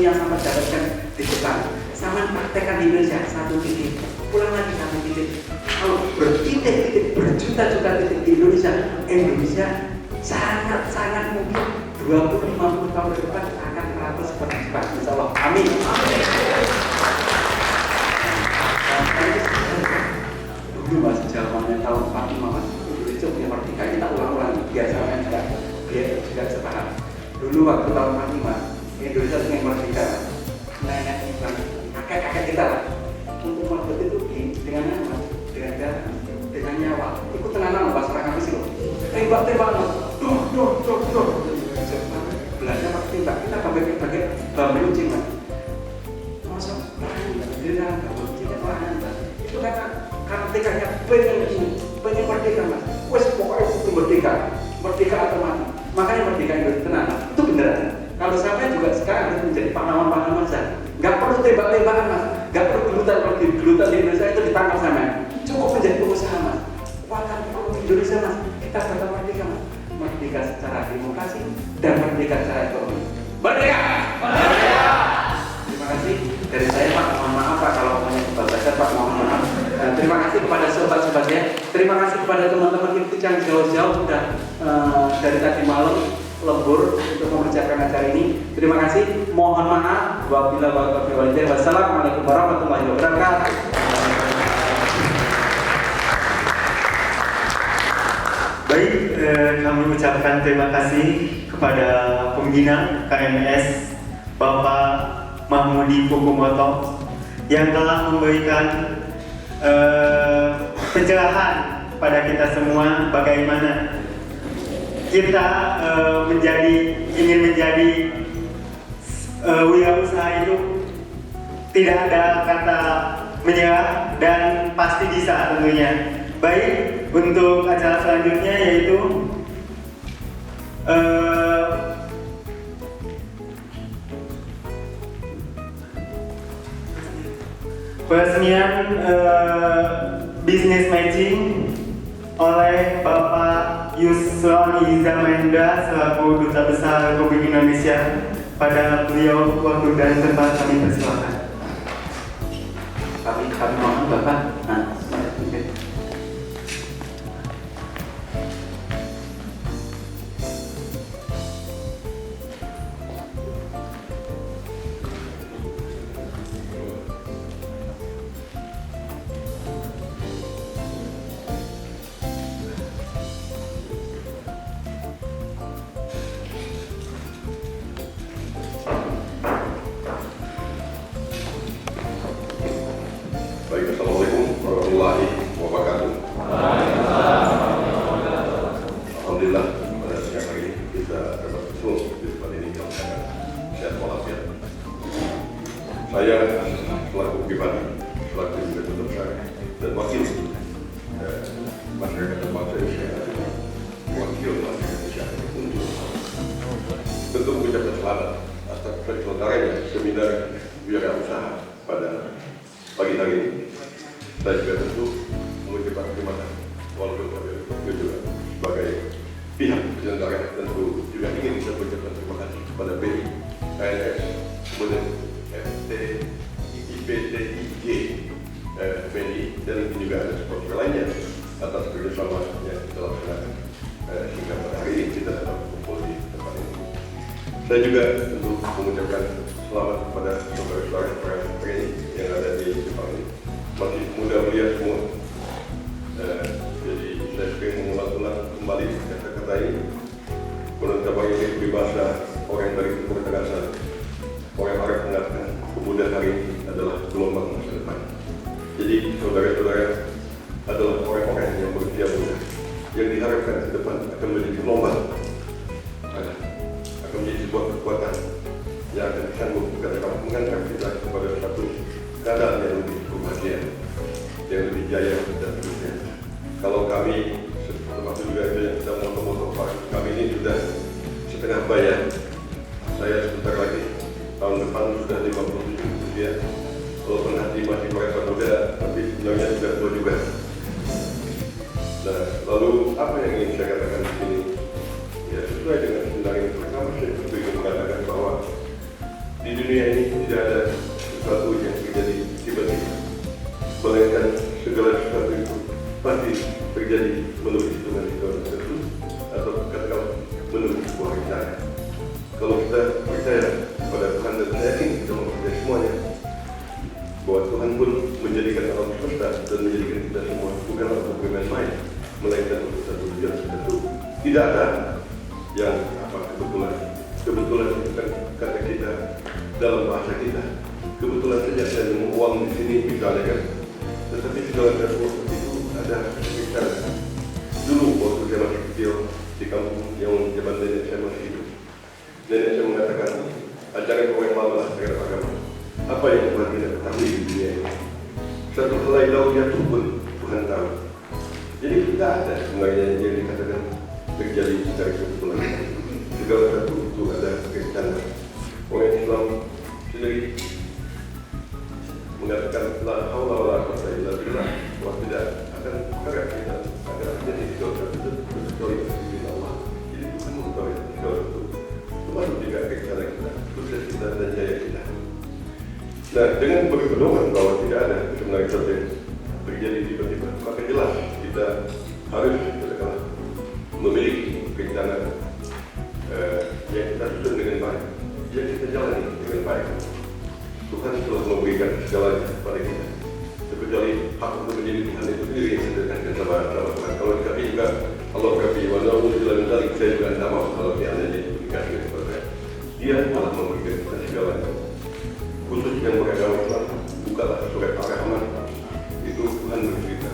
yang sama dapatkan di Jepang sama praktekkan di Indonesia satu titik, pulang lagi satu titik. Kalau bertitik-titik, berjuta-juta titik di Indonesia sangat mungkin 20-50 tahun ke depan akan merata seperti Jepang. Insya Allah. Amin. Dulu masih zamannya tahun 45 Mas, Indonesia punya merdeka, kita ulang-ulang biasanya juga sepaham. Dulu waktu tahun 45 Indonesia punya merdeka, nenek kakek-kakek kita lah untuk merdeka itu dengan apa? Dengan darah, dengan nyawa. Ikut tenanan bahasa orang apa sih loh? Tembak-tembak, dor. Belanda pakai tembak, kita pakai bambu luncing Mas. Masa perang, itu karena tekadnya pengen merdeka Mas. Wes pokoknya itu merdeka atau mati. Makanya merdeka Indonesia tenang, itu beneran. Kalau sampai juga sekarang harus menjadi pahlawan saja. Gak perlu tembak-tembakan Mas, gak perlu gelutan di Indonesia itu ditangkap sama. Cukup menjadi pengusaha Mas. Kuatkan ekonomi Indonesia Mas. Kita bakal merdeka Mas. Merdeka secara demokrasi dan merdeka secara ekonomi. Merdeka! Terima kasih dari saya Pak. Mohon maaf Pak kalau punya kebablasan Pak, mohon maaf. Dan terima kasih kepada sobat-sobat saya. Terima kasih kepada teman-teman itu yang jauh-jauh sudah dari tadi malam lembur untuk mengerjakan acara ini. Terima kasih. Mohon maaf. Wassalamualaikum warahmatullahi wabarakatuh. Baik, kami ucapkan terima kasih kepada pembina KMS Bapak Mahmudi Fukumoto yang telah memberikan pencerahan pada kita semua bagaimana kita ingin menjadi wirausaha itu tidak ada kata menyerah dan pasti bisa tentunya. Baik, untuk acara selanjutnya yaitu peresmian business matching oleh Bapak Yusroni Izamahendra selaku Duta Besar Republik Indonesia. Pada beliau waktu dan tempat kami persilakan. Kami mohon Bapak. Assalamualaikum warahmatullahi wabarakatuh. Alhamdulillah pada siang hari ini kita dapat bertemu di tempat ini dalam keadaan sehat walafiat. Saya selaku pribadi, selaku Duta Besar dan wakil masyarakat dan bangsa Indonesia, wakil masyarakat Indonesia untuk tentu mengucapkan selamat atas terselenggaranya seminar wirausaha pada pagi hari ini. Saya juga tentu mengucapkan terima kasih walaupun juga sebagai pihak penyelenggara tentu juga ingin saya mengucapkan terima kasih kepada BI, KNS, kemudian FT, IPTIJ, BNI dan juga ada sponsor lainnya atas kerjasama yang kita lakukan sehingga pada hari ini kita dapat berkumpul di tempat ini. Saya juga tentu mengucapkan selamat kepada saudara-saudara TNI yang ada di Jepang ini. Masih muda mulia semua. Jadi saya ingin mengulang-ulang kembali kata-kata ini. Menurut kabar ini berbahasa orang dari Timur Tengah sana. Orang Arab mengatakan pemuda hari ini adalah gelombang masa depan. Jadi saudara-saudara adalah orang-orang yang berusia muda yang diharapkan ke depan akan menjadi gelombang, akan menjadi sebuah kekuatan yang akan sanggup mengangkat kita kepada satu keadaan yang lebih bahagia, yang lebih jaya dan seterusnya. Kalau kami, termasuk juga yang sedang motor-motor kami ini sudah setengah bayar. Saya sebentar lagi tahun depan sudah 57 usia. Walaupun hati masih merasa muda, tapi sebenarnya sudah tua juga. Nah, lalu apa yang ingin saya katakan di sini? Ya sesuai dengan sindang yang pertama saya ingin mengatakan bahwa di dunia ini tidak ada sesuatu yang terjadi tiba-tiba, melainkan segala sesuatu itu pasti terjadi menurut hitungan-hitungan tertentu atau katakanlah menurut sebuah rencana. Kalau kita percaya pada Tuhan dan saya yakin kita mempercayai semuanya, bahwa Tuhan pun menjadikan alam semesta dan menjadikan kita semua bukanlah untuk bermain-main, melainkan untuk satu tujuan tertentu. Tidak ada yang kebetulan itu kan kata kita dalam bahasa kita, kebetulan saja saya nemu uang di sini misalnya kan, tetapi segala sesuatu itu ada rencana. Dulu waktu saya masih kecil di kampung yang zaman nenek saya masih hidup, nenek saya mengatakan ajaran orang lama terhadap agama. Apa yang Tuhan tidak ketahui di dunia ini? Satu helai daun jatuh pun Tuhan tahu. Jadi tidak ada sebenarnya yang dikatakan terjadi secara kebetulan. Segala satu itu ada rencana. Orang Islam sendiri mengatakan la haula wala quwwata illa billah, bahwa tidak akan perkara kita akan terjadi segala satu itu kecuali dari Allah. Jadi Tuhan mengetahui segala satu, termasuk juga rencana kita, sukses kita dan jaya kita. Nah, dengan berpedoman bahwa tidak ada sebenarnya sesuatu yang terjadi tiba-tiba, maka jelas kita harus memiliki rencana yang kita susun dengan baik, yang kita jalani dengan baik. Tuhan telah memberikan segalanya kepada kita, terkecuali hak untuk menjadi Tuhan itu sendiri yang sederhana sama Tuhan. Kalau dikasih juga Allah berkati, walau dalam dalik saya juga tidak mau kalau dia ada jadi dikasih kepada saya. Dia telah memberikan kita segalanya. Khusus yang beragama Islam, bukalah surat Ar-Rahman. Itu Tuhan bercerita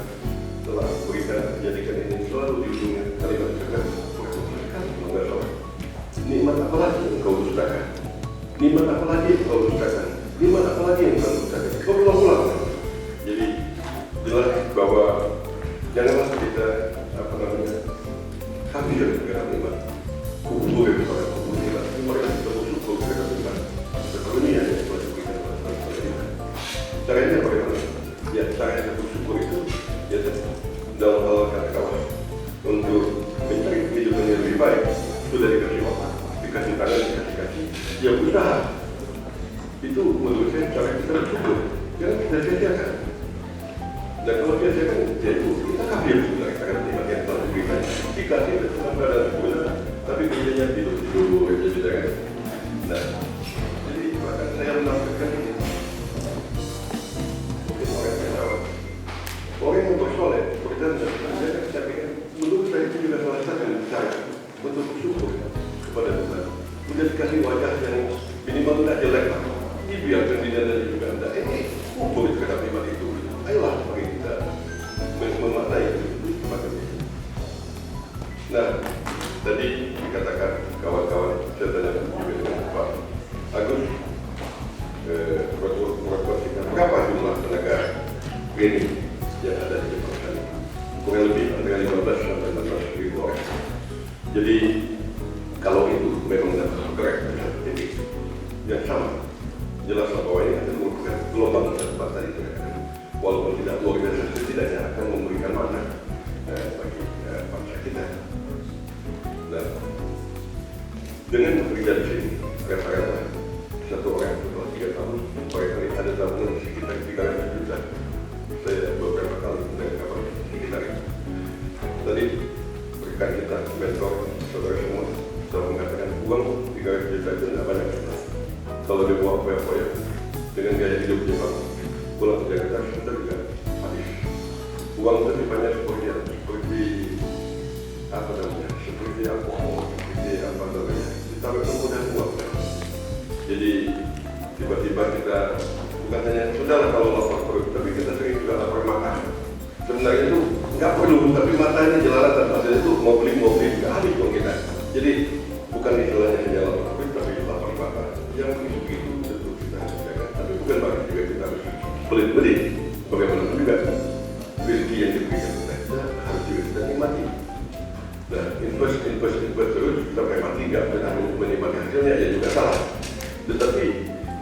telah berikan, jadikan ini selalu di ujungnya kalimat tegas. Nikmat apa lagi yang kau dustakan? Nikmat apa lagi yang kau dustakan? Nikmat apa lagi yang kau dustakan? Kau pulang-pulang. Jadi jelas bahwa janganlah kita kafir dengan nikmat. Kubur itu orang kubur nikmat. Mereka kita bersyukur dengan nikmat. Sebenarnya yang seperti kita nikmat. Caranya bagaimana? Ya caranya bersyukur itu ya dalam hal kata-kata untuk mencari kehidupan yang lebih baik sudah dikasih Allah, dikasih tangan, dikasih kaki. Ya usaha itu menurut saya cara kita bersyukur. Jangan kita sia-siakan. Dan kalau sia-siakan, ya itu kita kafir sudah kita akan nikmat yang telah diberikan. Dikasih dalam keadaan sempurna, tapi kerjanya tidur itu tidak kan. Nah, jadi bahkan saya menampilkan ini. Mungkin orang yang tahu, orang yang bersoleh, berjasa, saya pikir menurut saya itu juga salah satu yang cara untuk bersyukur kepada Tuhan. Sudah dikasih wajah yang minimal tidak jelek lah. Dibiarkan di dalam juga tidak. Kubur itu kata nikmat itu. Ayolah bagi kita memaknai itu semacam itu. Nah, tadi dikatakan kawan-kawan, saya tanya juga dengan Pak Agus, berapa jumlah tenaga training yang ada di perusahaan ini? Kurang lebih antara 15 sampai 16 ribu orang. Jadi kalau itu memang dapat bergerak seperti ini, yang sama, jelaslah bahwa ini akan merupakan gelombang cepat tadi terkadang. Walaupun tidak luar biasa, setidaknya akan memberikan makna bagi bangsa kita. Dan dengan bekerja di sini, rata-rata satu orang setelah 3 tahun, barangkali ada tabungan sekitar 300 juta. Saya beberapa kali mendengar sekitar itu. Tadi rekan kita, mentor, saudara semua, telah mengatakan uang 300 juta itu tidak banyak. Kalau dia buat apa-apa dengan gaya hidup Jepang, pulang ke Jakarta kita juga habis. Uang itu banyak seperti apa namanya, seperti alkohol, seperti apa namanya, kita mudah uang. Jadi tiba-tiba kita bukan hanya sudahlah kalau lapor perut, tapi kita sering juga lapor makan. Sebenarnya itu nggak perlu, tapi matanya jelalatan maksudnya itu mau beli nggak habis dong kita. Jadi bukan istilahnya hanya lapor perut, tapi lapor makan. Yang begitu tentu kita harus jaga, tapi bukan berarti juga kita harus beli. Bagaimanapun juga rezeki yang diberikan kita harus juga kita nikmati. Nah, invest terus sampai mati nggak pernah menikmati hasilnya ya juga salah. Tetapi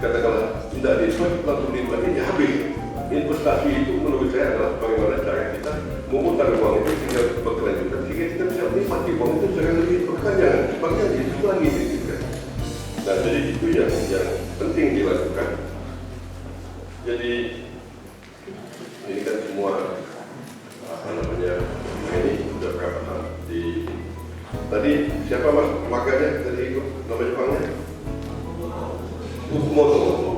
katakanlah tidak diinvest langsung dinikmati ya habis. Investasi itu menurut saya adalah bagaimana cara kita memutar uang itu sehingga berkelanjutan, sehingga kita bisa menikmati uang itu secara lebih berkepanjangan, sepanjang itu lagi gitu kan. Dan jadi itu yang penting dilakukan. Jadi ini kan semua ini sudah berapa tahun di tadi siapa mas makanya tadi ikut nama Jepangnya Kusumoto.